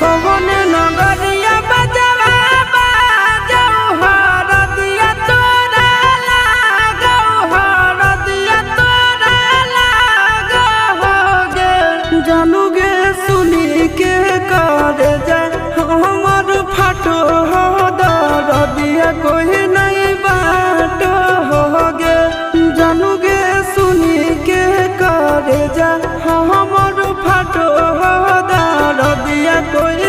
कौन नगरिया बजवा बाजऊ हर दिया तोरा लागो हर दिया तोरा लागो गे जानू गे सुनी के कर जाए हमर फाटो हो दर दिया कोई नहीं बाटो हो गे जानू गे सुनी के कर जाए हमर फाटो हो दर दिया कोई